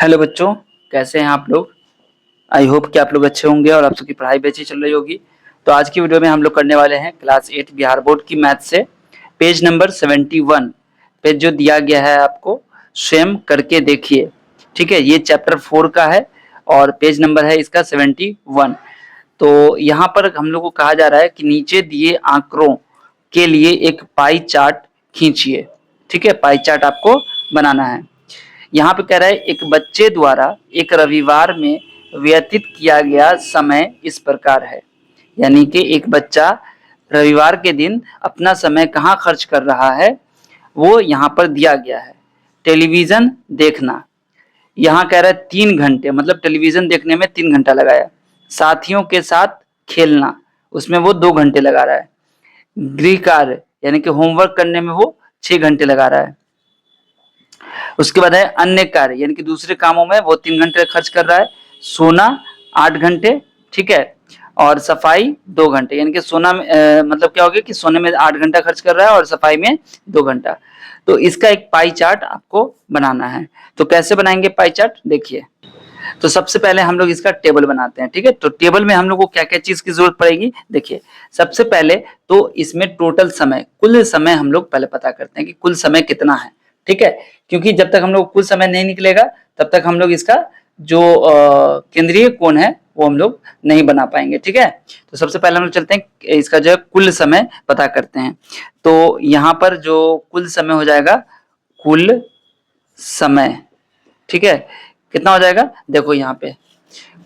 Hello बच्चों, कैसे हैं आप लोग। आई होप कि आप लोग अच्छे होंगे और आप सबकी पढ़ाई भी अच्छी चल रही होगी। तो आज की वीडियो में हम लोग करने वाले हैं क्लास 8 बिहार बोर्ड की मैथ से पेज नंबर 71 पेज जो दिया गया है आपको, स्वयं करके देखिए। ठीक है, ये चैप्टर 4 का है और पेज नंबर है इसका 71। तो यहाँ पर हम लोग को कहा जा रहा है कि नीचे दिए आंकड़ों के लिए एक पाई चार्ट खींचिए। ठीक है, पाई चार्ट आपको बनाना है। यहाँ पे कह रहा है एक बच्चे द्वारा एक रविवार में व्यतीत किया गया समय इस प्रकार है। यानी कि एक बच्चा रविवार के दिन अपना समय कहाँ खर्च कर रहा है वो यहाँ पर दिया गया है। टेलीविजन देखना, यहाँ कह रहा है 3 घंटे, मतलब टेलीविजन देखने में 3 घंटा लगाया। साथियों के साथ खेलना, उसमें वो 2 घंटे लगा रहा है। गृह कार्य यानी कि होमवर्क करने में वो 6 घंटे लगा रहा है। उसके बाद है अन्य कार्य यानी कि दूसरे कामों में वो 3 घंटे खर्च कर रहा है। सोना 8 घंटे, ठीक है, और सफाई 2 घंटे। यानी कि सोना में मतलब क्या हो गया कि सोने में 8 घंटा खर्च कर रहा है और सफाई में 2 घंटा। तो इसका एक पाई चार्ट आपको बनाना है। तो कैसे बनाएंगे पाई चार्ट, देखिए। तो सबसे पहले हम लोग इसका टेबल बनाते हैं। ठीक है, तो टेबल में हम लोग को क्या क्या चीज की जरूरत पड़ेगी, देखिए। सबसे पहले तो इसमें टोटल समय, कुल समय हम लोग पहले पता करते हैं कि कुल समय कितना है। ठीक है, क्योंकि जब तक हम लोग कुल समय नहीं निकलेगा तब तक हम लोग इसका जो केंद्रीय कोण है वो हम लोग नहीं बना पाएंगे। ठीक है, तो सबसे पहले हम लोग चलते हैं इसका जो है कुल समय पता करते हैं। तो यहाँ पर जो कुल समय हो जाएगा, कुल समय, ठीक है, कितना हो जाएगा, देखो यहाँ पे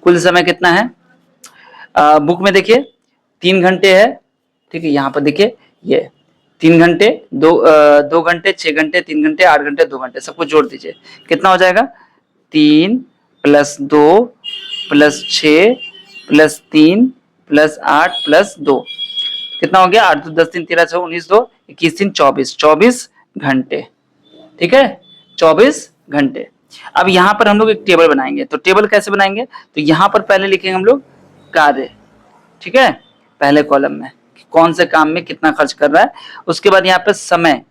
कुल समय कितना है। बुक में देखिए 3 घंटे है। ठीक है, यहाँ पर देखिए ये 3 घंटे, 2 घंटे, 6 घंटे, 3 घंटे, 8 घंटे, 2 घंटे, सबको जोड़ दीजिए, कितना हो जाएगा, 3 + 2 + 6 + 3 + 8 + 2, कितना हो गया, 8 2 10 3 13 6 19 2 21 3 24, 24 घंटे। ठीक है, 24 घंटे। अब यहाँ पर हम लोग एक टेबल बनाएंगे। तो टेबल कैसे बनाएंगे, तो यहाँ पर पहले लिखेंगे हम लोग कार्य। ठीक है, पहले कॉलम में कौन से काम में कितना खर्च कर रहा है। उसके बाद यहाँ पे समय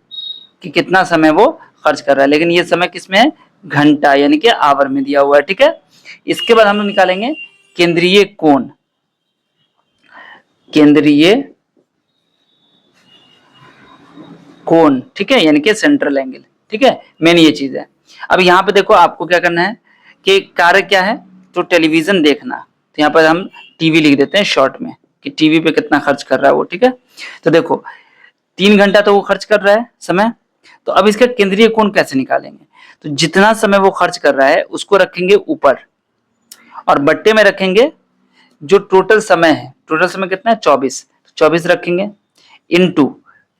कि कितना समय वो खर्च कर रहा है, लेकिन ये समय किसमें है, घंटा यानी कि आवर में दिया हुआ है। ठीक है, इसके बाद हम लोग निकालेंगे केंद्रीय कोण, केंद्रीय कोण, ठीक है, यानी कि सेंट्रल एंगल। ठीक है, मेन ये चीज है। अब यहाँ पे देखो आपको क्या करना है कि कार्य क्या है, तो टेलीविजन देखना। तो यहाँ पर हम टीवी लिख देते हैं शॉर्ट में कि टीवी पे कितना खर्च कर रहा है वो। ठीक है, तो देखो 3 घंटा तो वो खर्च कर रहा है समय। तो अब इसका केंद्रीय कोण कैसे निकालेंगे, तो जितना समय वो खर्च कर रहा है उसको रखेंगे ऊपर और बट्टे में रखेंगे जो टोटल समय है। टोटल समय कितना है, 24, 24 रखेंगे, इनटू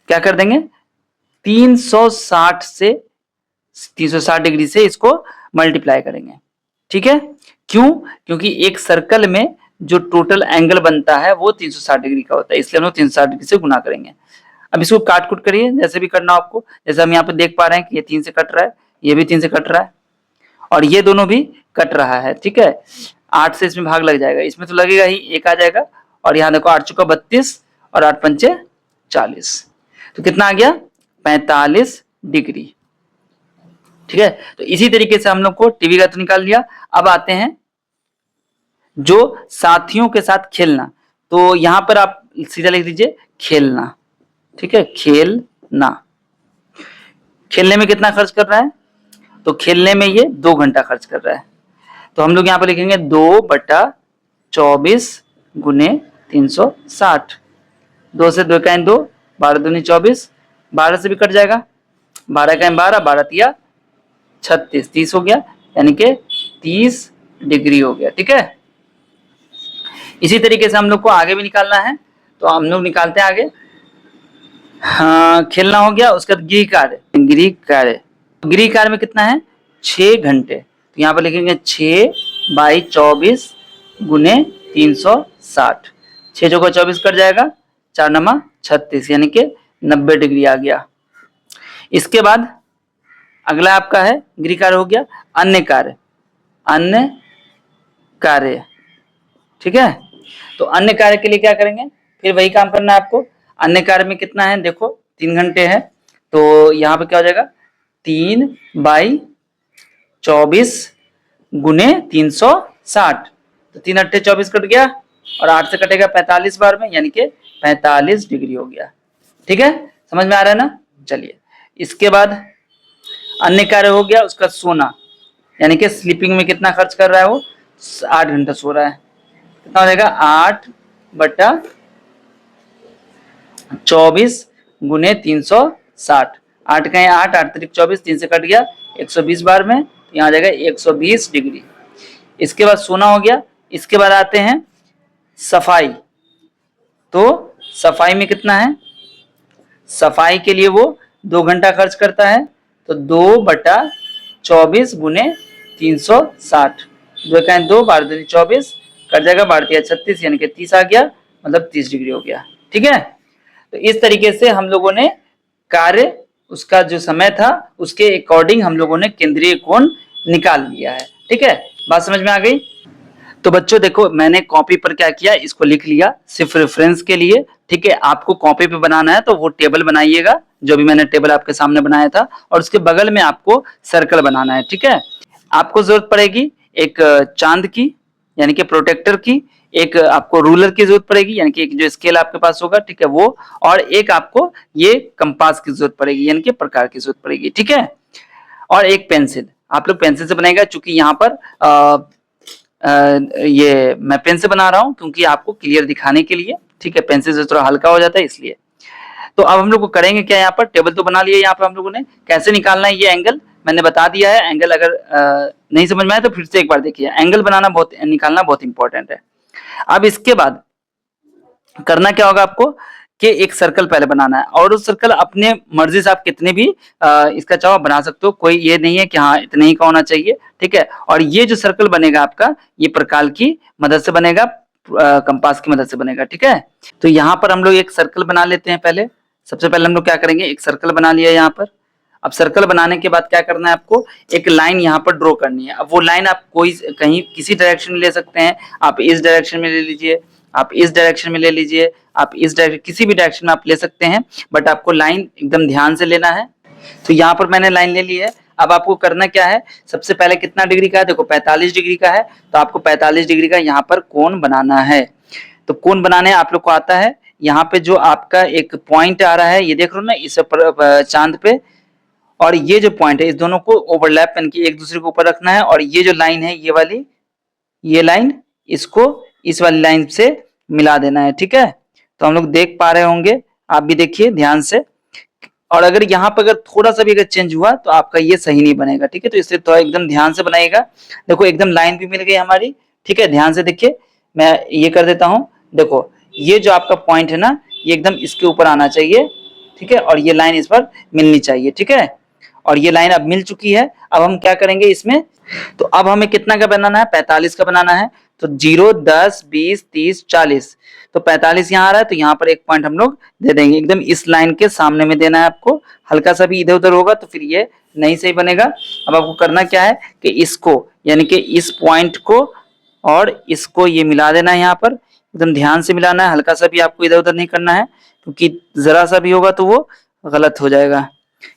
क्या कर देंगे, 360 से 360 डिग्री से इसको मल्टीप्लाई करेंगे। ठीक है, क्यों, क्योंकि एक सर्कल में जो टोटल एंगल बनता है वो 360 डिग्री का होता है, इसलिए हम लोग 360 डिग्री से गुना करेंगे। अब इसको काट कुट करिए जैसे भी करना हो आपको। जैसे हम यहाँ पे देख पा रहे हैं कि ये 3 से कट रहा है, ये भी 3 से कट रहा है और ये दोनों भी कट रहा है। ठीक है, 8 से इसमें भाग लग जाएगा, इसमें तो लगेगा ही, एक आ जाएगा। और यहाँ देखो 8 चुका 32 और 8 पंचे 40, तो कितना आ गया, 45 डिग्री। ठीक है, तो इसी तरीके से हम लोग को टीवी का तो निकाल लिया। अब आते हैं जो साथियों के साथ खेलना। तो यहां पर आप सीधा लिख दीजिए खेलना। ठीक है, खेलना, खेलने में कितना खर्च कर रहा है, तो खेलने में ये 2 घंटा खर्च कर रहा है। तो हम लोग यहाँ पर लिखेंगे 2/24 गुने 360। 2 से 2 का 2, 12 दूनी 24, 12 से भी कट जाएगा, 12 का 12, 12 तिया 36, 30 हो गया, यानी कि 30 डिग्री हो गया। ठीक है, इसी तरीके से हम लोग को आगे भी निकालना है। तो हम लोग निकालते हैं आगे। हाँ, खेलना हो गया, उसके बाद गृह कार्य, गृह कार्य, गृह कार्य में कितना है, 6 घंटे। तो यहाँ पर लिखेंगे 6/24 गुने 360, 6 चौका 24 कट जाएगा, 4 नमा 36, यानी कि 90 डिग्री आ गया। इसके बाद अगला आपका है गृह कार्य हो गया, अन्य कार्य, अन्य कार्य। ठीक है, तो अन्य कार्य के लिए क्या करेंगे, फिर वही काम करना है आपको। अन्य कार्य में कितना है, देखो 3 घंटे है, तो यहाँ पे क्या हो जाएगा, 3/24 गुने 360, तो 3 अट्ठे 24 कट गया और 8 से कटेगा 45 बार में, यानी कि 45 डिग्री हो गया। ठीक है, समझ में आ रहा है ना। चलिए, इसके बाद अन्य कार्य हो गया उसका सोना, यानी कि स्लीपिंग में कितना खर्च कर रहा है वो, 8 घंटा सो रहा है। कितना हो जाएगा, 8/24 गुने 360, 8 का 8, 8 त्रिक 24, 3 से कट गया 120 बार में, तो यहाँ आ जाएगा 120 डिग्री। इसके बाद सोना हो गया। इसके बाद आते हैं सफाई, तो सफाई में कितना है, सफाई के लिए वो 2 घंटा खर्च करता है, तो 2/24 गुने 360, 2 का 2, 12 दूनी 24, कट जाएगा 12 36, यानी कि 30 आ गया, मतलब 30 डिग्री हो गया। ठीक है, तो इस तरीके से हम लोगों ने कार्य उसका जो समय था उसके अकॉर्डिंग हम लोगों ने केंद्रीय कोण निकाल लिया है। ठीक है, बात समझ में आ गई। तो बच्चों देखो, मैंने कॉपी पर क्या किया, इसको लिख लिया सिर्फ रेफरेंस के लिए। ठीक है, आपको कॉपी पे बनाना है तो वो टेबल बनाइएगा, जो भी मैंने टेबल आपके सामने बनाया था, और उसके बगल में आपको सर्कल बनाना है। ठीक है, आपको जरूरत पड़ेगी एक चांद की, यानी कि प्रोटेक्टर की, एक आपको रूलर की जरूरत पड़ेगी, यानी कि एक जो स्केल आपके पास होगा, ठीक है वो, और एक आपको ये कंपास की जरूरत पड़ेगी, यानी कि प्रकार की जरूरत पड़ेगी। ठीक है, और एक पेंसिल, आप लोग पेंसिल से बनाएगा, चूंकि यहाँ पर ये मैं पेन से बना रहा हूं क्योंकि आपको क्लियर दिखाने के लिए। ठीक है, पेंसिल से थोड़ा हल्का हो जाता है इसलिए। तो अब हम लोग को करेंगे क्या, यहाँ पर टेबल तो बना लिया, यहाँ पर हम लोगों ने कैसे निकालना है ये एंगल मैंने बता दिया है। एंगल अगर नहीं समझ में आए तो फिर से एक बार देखिए, एंगल बनाना निकालना बहुत इंपॉर्टेंट है। अब इसके बाद करना क्या होगा आपको कि एक सर्कल पहले बनाना है, और उस सर्कल अपने मर्जी से आप कितने भी इसका चाहो बना सकते हो, कोई ये नहीं है कि हाँ इतने ही का होना चाहिए। ठीक है, और ये जो सर्कल बनेगा आपका, ये प्रकार की मदद से बनेगा, कंपास की मदद से बनेगा। ठीक है, तो यहाँ पर हम लोग एक सर्कल बना लेते हैं। पहले सबसे पहले हम लोग क्या करेंगे, एक सर्कल बना लिया यहाँ पर। अब सर्कल बनाने के बाद क्या करना है आपको, एक लाइन यहाँ पर ड्रॉ करनी है। अब वो लाइन आप कोई कहीं किसी डायरेक्शन में ले सकते हैं, आप इस डायरेक्शन में ले लीजिए, आप इस डायरेक्शन में ले लीजिए, आप इस डायरेक्शन, किसी भी डायरेक्शन में आप ले सकते हैं, बट आपको लाइन एकदम ध्यान से लेना है। तो यहाँ पर मैंने लाइन ले ली है। अब आपको करना क्या है, सबसे पहले कितना डिग्री का है, देखो 45 डिग्री का है, तो आपको 45 डिग्री का यहाँ पर कोण बनाना है। तो कोण बनाने आप लोग को आता है, यहाँ पे जो आपका एक पॉइंट आ रहा है, ये देख रहे हो ना, इस चांद पे, और ये जो पॉइंट है, इस दोनों को ओवरलैप यानी कि एक दूसरे के ऊपर रखना है, और ये जो लाइन है, ये वाली, ये लाइन, इसको इस वाली लाइन से मिला देना है। ठीक है, तो हम लोग देख पा रहे होंगे, आप भी देखिए ध्यान से, और अगर यहाँ पर अगर थोड़ा सा भी अगर चेंज हुआ तो आपका ये सही नहीं बनेगा। ठीक है, तो इसलिए थोड़ा एकदम ध्यान से बनाइएगा। देखो एकदम लाइन भी मिल गई हमारी। ठीक है, ध्यान से देखिए, मैं ये कर देता हूँ। देखो ये जो आपका पॉइंट है ना, ये एकदम इसके ऊपर आना चाहिए। ठीक है, और ये लाइन इस पर मिलनी चाहिए। ठीक है, और ये लाइन अब मिल चुकी है। अब हम क्या करेंगे इसमें, तो अब हमें कितना का बनाना है, 45 का बनाना है। तो 0, 10, 20, 30, 40, तो 45 यहाँ आ रहा है, तो यहाँ पर एक पॉइंट हम लोग दे देंगे, एकदम इस लाइन के सामने में देना है आपको। हल्का सा भी इधर उधर होगा तो फिर ये नहीं सही बनेगा। अब आपको करना क्या है कि इसको, यानी कि इस पॉइंट को और इसको ये मिला देना है, यहाँ पर एकदम ध्यान से मिलाना है, हल्का सा भी आपको इधर उधर नहीं करना है, क्योंकि जरा सा भी होगा तो वो गलत हो जाएगा।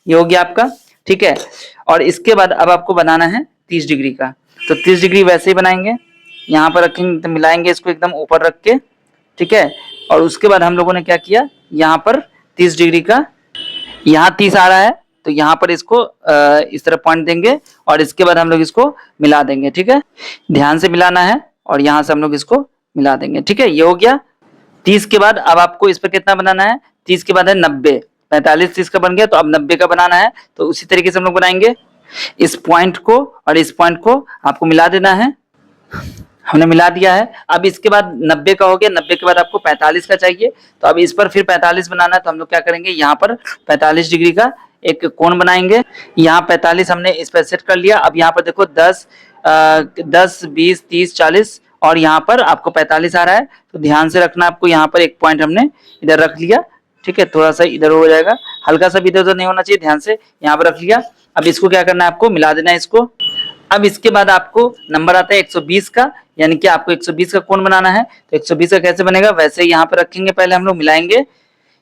ये हो गया आपका। ठीक है, और इसके बाद अब आपको बनाना है 30 डिग्री का, तो 30 डिग्री वैसे ही बनाएंगे, यहाँ पर रखेंगे, तो मिलाएंगे इसको एकदम ऊपर रख के। ठीक है, और उसके बाद हम लोगों ने क्या किया, यहाँ पर 30 डिग्री का, यहाँ 30 आ रहा है, तो यहाँ पर इसको इस तरह पॉइंट देंगे, और इसके बाद हम लोग इसको मिला देंगे। ठीक है, ध्यान से मिलाना है, और यहाँ से हम लोग इसको मिला देंगे। ठीक है, ये हो गया 30 के बाद। अब आपको इस पर कितना बनाना है, 30 के बाद है 90, 45 30 का बन गया, तो अब 90 का बनाना है। तो उसी तरीके से हम लोग बनाएंगे, इस पॉइंट को और इस पॉइंट को आपको मिला देना है। हमने मिला दिया है। अब इसके बाद 90 का हो गया, 90 के बाद आपको 45 का चाहिए, तो अब इस पर फिर 45 बनाना है। तो हम लोग क्या करेंगे, यहाँ पर 45 डिग्री का एक कोण बनाएंगे। यहाँ 45 हमने इस पर सेट कर लिया। अब यहाँ पर देखो 10, 20, 30, 40, और यहाँ पर आपको 45 आ रहा है, तो ध्यान से रखना आपको। यहाँ पर एक पॉइंट हमने इधर रख लिया। ठीक है, थोड़ा सा इधर हो जाएगा, हल्का सा भी इधर उधर नहीं होना चाहिए, ध्यान से यहाँ पर रख लिया। अब इसको क्या करना है, आपको मिला देना है इसको। अब इसके बाद आपको नंबर आता है 120 का, यानी कि आपको 120 का कोण बनाना है। तो 120 का कैसे बनेगा, वैसे ही यहाँ पर रखेंगे, पहले हम लोग मिलाएंगे,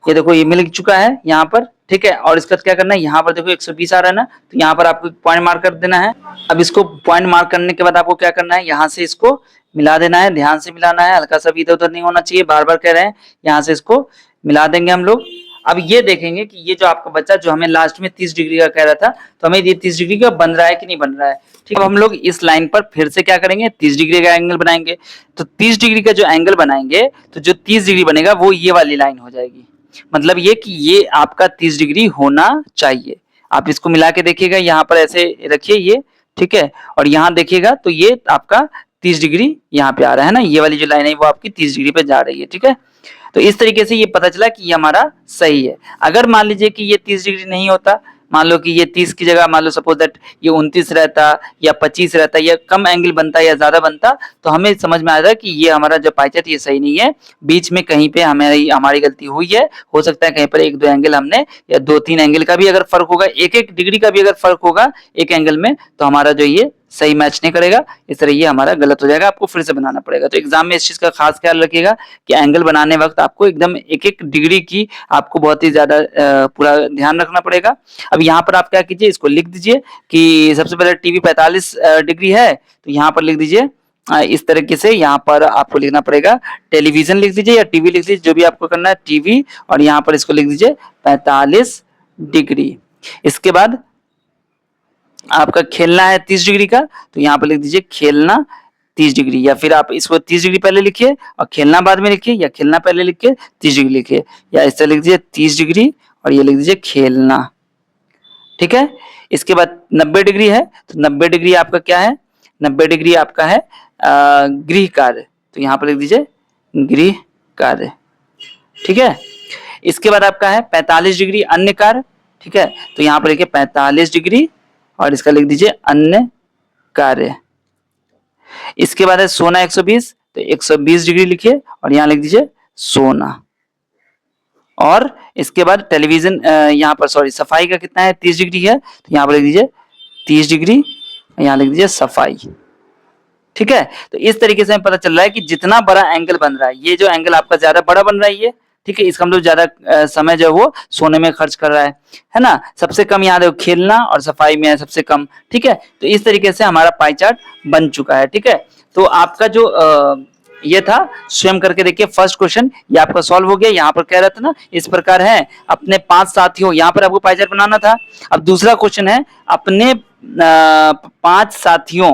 ये देखो ये मिल चुका है यहाँ पर, ठीक है। और इसका क्या करना है, यहाँ पर देखो 120 आ रहा है ना, तो यहाँ पर आपको पॉइंट मार्क कर देना है। अब इसको पॉइंट मार्क करने के बाद आपको क्या करना है, यहाँ से इसको मिला देना है, ध्यान से मिलाना है, हल्का सा भी इधर उधर नहीं होना चाहिए, बार बार कह रहे हैं। यहाँ से इसको मिला देंगे हम लोग। अब ये देखेंगे कि ये जो आपका बच्चा जो हमें लास्ट में 30 डिग्री का कह रहा था, तो हमें ये 30 डिग्री का बन रहा है कि नहीं बन रहा है, ठीक है। अब हम लोग इस लाइन पर फिर से क्या करेंगे, 30 डिग्री का एंगल बनाएंगे। तो 30 डिग्री का जो एंगल बनाएंगे, तो जो 30 डिग्री बनेगा वो ये वाली लाइन हो जाएगी। मतलब ये कि ये आपका 30 डिग्री होना चाहिए। आप इसको मिला के देखिएगा, यहाँ पर ऐसे रखिए ये, ठीक है। और यहाँ देखिएगा तो ये आपका 30 डिग्री यहाँ पे आ रहा है ना, ये वाली जो लाइन है वो आपकी 30 डिग्री पे जा रही है, ठीक है। तो इस तरीके से ये पता चला कि ये हमारा सही है। अगर मान लीजिए कि ये 30 डिग्री नहीं होता, मान लो कि ये 30 की जगह मान लो सपोज दैट ये 29 रहता या 25 रहता या कम एंगल बनता या ज्यादा बनता, तो हमें समझ में आ जाए कि ये हमारा जो पाई चार्ट ये सही नहीं है, बीच में कहीं पे हमारी गलती हुई है। हो सकता है कहीं पर एक दो एंगल हमने या दो तीन एंगल का भी अगर फर्क होगा, एक एक डिग्री का भी अगर फर्क होगा एक एंगल में, तो हमारा जो ये सही मैच नहीं करेगा, इस तरह ये हमारा गलत हो जाएगा, आपको फिर से बनाना पड़ेगा। तो एग्जाम में इस चीज का खास ख्याल रखिएगा कि एंगल बनाने वक्त आपको एकदम एक एक डिग्री की आपको बहुत ही ज्यादा पूरा ध्यान रखना पड़ेगा। अब यहाँ पर आप क्या कीजिए, इसको लिख दीजिए कि सबसे पहले टीवी 45 डिग्री है, तो यहाँ पर लिख दीजिए इस तरीके से। यहाँ पर आपको लिखना पड़ेगा टेलीविजन लिख दीजिए या टीवी लिख दीजिए, जो भी आपको करना है टीवी, और यहाँ पर इसको लिख दीजिए 45 डिग्री। इसके बाद आपका खेलना है 30 डिग्री का, तो यहाँ पर लिख दीजिए खेलना 30 डिग्री, या फिर आप इसको 30 डिग्री पहले लिखिए और खेलना बाद में लिखिए, या खेलना पहले लिख के 30 डिग्री लिखिए, या इस तरह लिख दीजिए 30 डिग्री और ये लिख दीजिए खेलना, ठीक है। इसके बाद 90 डिग्री है, तो 90 डिग्री आपका क्या है, 90 डिग्री आपका है गृह कार्य, तो यहाँ पर लिख दीजिए गृह कार्य, ठीक है। इसके बाद आपका है 45 डिग्री अन्य कार्य, ठीक है, तो यहाँ पर लिखिए 45 डिग्री और इसका लिख दीजिए अन्य कार्य। इसके बाद है सोना 120, तो 120 डिग्री लिखिए और यहाँ लिख दीजिए सोना। और इसके बाद टेलीविजन यहाँ पर सॉरी सफाई का कितना है 30 डिग्री है, तो यहाँ पर लिख दीजिए 30 डिग्री, यहाँ लिख दीजिए सफाई, ठीक है। तो इस तरीके से हमें पता चल रहा है कि जितना बड़ा एंगल बन रहा है, ये जो एंगल आपका ज्यादा बड़ा बन रहा है ये, ठीक है, इसका हम लोग ज्यादा समय जो वो सोने में खर्च कर रहा है ना। सबसे कम यहाँ देखो खेलना और सफाई में है सबसे कम, ठीक है। तो इस तरीके से हमारा पाई चार्ट बन चुका है, ठीक है। तो आपका जो ये था स्वयं करके देखिए फर्स्ट क्वेश्चन ये आपका सॉल्व हो गया। यहाँ पर कह रहा था ना इस प्रकार है अपने 5 साथियों, यहाँ पर आपको पाई चार्ट बनाना था। अब दूसरा क्वेश्चन है अपने 5 साथियों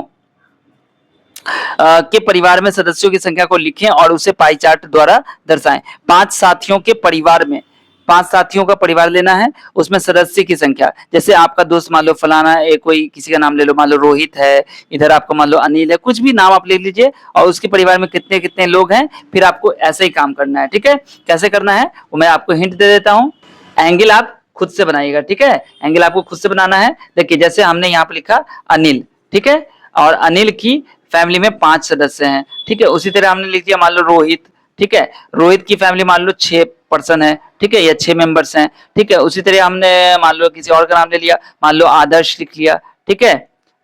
के परिवार में सदस्यों की संख्या को लिखें और उसे पाई चार्ट द्वारा दर्शाएं। 5 साथियों के परिवार में, 5 साथियों का परिवार लेना है, उसमें सदस्य की संख्या, जैसे आपका दोस्त मान लो फलाना है, कोई किसी का नाम ले लो, मान लो रोहित है, इधर आपका मान लो अनिल है, कुछ भी नाम आप ले लीजिए और उसके परिवार में कितने कितने लोग हैं, फिर आपको ऐसे ही काम करना है, ठीक है। कैसे करना है वो मैं आपको हिंट दे देता हूँ। एंगल आप खुद से बनाइएगा, ठीक है, एंगल आपको खुद से बनाना है। देखिए जैसे हमने यहाँ पर लिखा अनिल, ठीक है, और अनिल की फैमिली में 5 सदस्य हैं, ठीक है। उसी तरह हमने लिख दिया मान लो रोहित, ठीक है, रोहित की फैमिली मान लो 6 पर्सन है, ठीक है, या 6 मेंबर्स हैं, ठीक है। उसी तरह हमने मान लो किसी और का नाम ले लिया, मान लो आदर्श लिख लिया, ठीक है।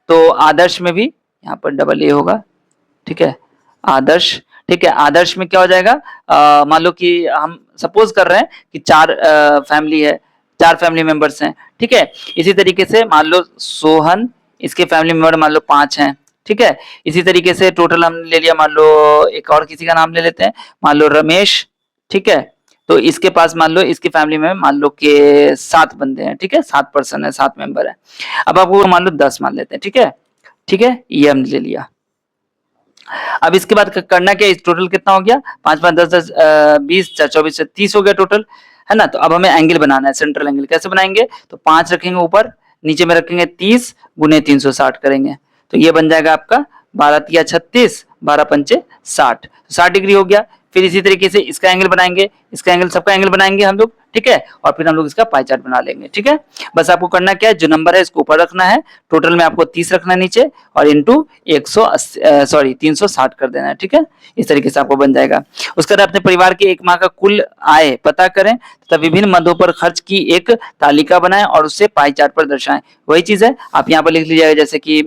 तो आदर्श में भी यहाँ पर डबल ए होगा, ठीक है, आदर्श, ठीक है। आदर्श में क्या हो जाएगा, मान लो कि हम सपोज कर रहे हैं कि 4 फैमिली है, 4 फैमिली मेंबर्स हैं, ठीक है। इसी तरीके से मान लो सोहन, इसके फैमिली मेंबर मान लो 5 हैं, ठीक है। इसी तरीके से टोटल हमने ले लिया, मान लो एक और किसी का नाम ले लेते हैं, मान लो रमेश, ठीक है। तो इसके पास मान लो इसकी फैमिली में मान लो के 7 बंदे हैं, ठीक है, 7 पर्सन है, 7 मेंबर है। अब आपको मान लो 10 मान लेते हैं, ठीक है, ठीक है, ये हमने ले लिया। अब इसके बाद करना क्या, इस टोटल कितना हो गया, 5 5 10 10 20 4 24 से 30 हो गया टोटल, है ना। तो अब हमें एंगल बनाना है, सेंट्रल एंगल कैसे बनाएंगे, तो 5 रखेंगे ऊपर, नीचे में रखेंगे 30 गुने 360 करेंगे, तो ये बन जाएगा आपका 12 तिया 36, 12 पंचे 60, 60 डिग्री हो गया। फिर इसी तरीके से इसका एंगल बनाएंगे, इसका एंगल, सबका एंगल बनाएंगे हम लोग, ठीक है, और फिर हम लोग इसका पाई चार्ट बना लेंगे, ठीक है। बस आपको करना क्या है, जो नंबर है इसको ऊपर रखना है, टोटल में आपको 30 रखना है नीचे और इंटू 360 कर देना है, ठीक है। इस तरीके से आपको बन जाएगा। उसके बाद अपने परिवार के एक माह का कुल आय पता करें तथा विभिन्न मदों पर खर्च की एक तालिका बनाएं और उसे पाई चार्ट पर दर्शाएं। वही चीज है, आप यहाँ पर लिख लीजिएगा जैसे कि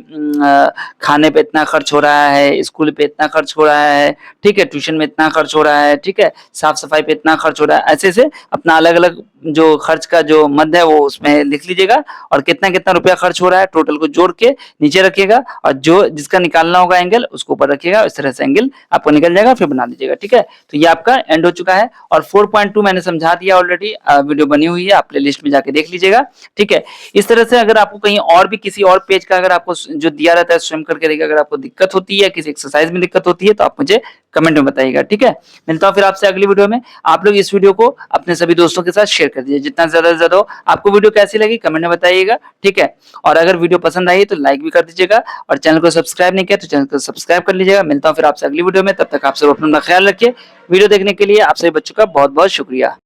खाने पे इतना खर्च हो रहा है, स्कूल पे इतना खर्च हो रहा है, ठीक है, ट्यूशन में इतना खर्च हो रहा है, ठीक है, साफ सफाई पे इतना कितना खर्च हो रहा है, ऐसे से अपना अलग अलग जो खर्च का जो मद है वो उसमें लिख लीजिएगा और कितना कितना रुपया खर्च हो रहा है टोटल को जोड़ के नीचे रखिएगा और जो जिसका निकालना होगा एंगल उसको ऊपर रखिएगा। इस तरह से एंगल आपको निकल जाएगा, फिर बना लीजिएगा। ठीक है, तो ये आपका एंड हो चुका है और 4.2 मैंने समझा दिया ऑलरेडी, वीडियो बनी हुई है, आप प्लेलिस्ट में जाके देख लीजिएगा। ठीक है, इस तरह से अगर आपको कहीं और भी किसी और पेज का अगर आपको जो दिया रहता है स्वयं करके देखिए, अगर आपको दिक्कत होती है किसी एक्सरसाइज में दिक्कत होती है तो आप मुझे कमेंट में बताइएगा। ठीक है, मिलता हूं फिर आपसे अगली वीडियो में। आप लोग इस वीडियो को अपने सभी दोस्तों के साथ शेयर कर दीजिए, जितना ज्यादा से ज्यादा हो। आपको वीडियो कैसी लगी कमेंट में बताइएगा। ठीक है, और अगर वीडियो पसंद आई तो लाइक भी कर दीजिएगा और चैनल को सब्सक्राइब नहीं किया तो चैनल को सब्सक्राइब कर लीजिएगा। मिलता हूं फिर आपसे अगली वीडियो में, तब तक आप सब अपना ख्याल रखिए। वीडियो देखने के लिए आप सभी बच्चों का बहुत बहुत शुक्रिया।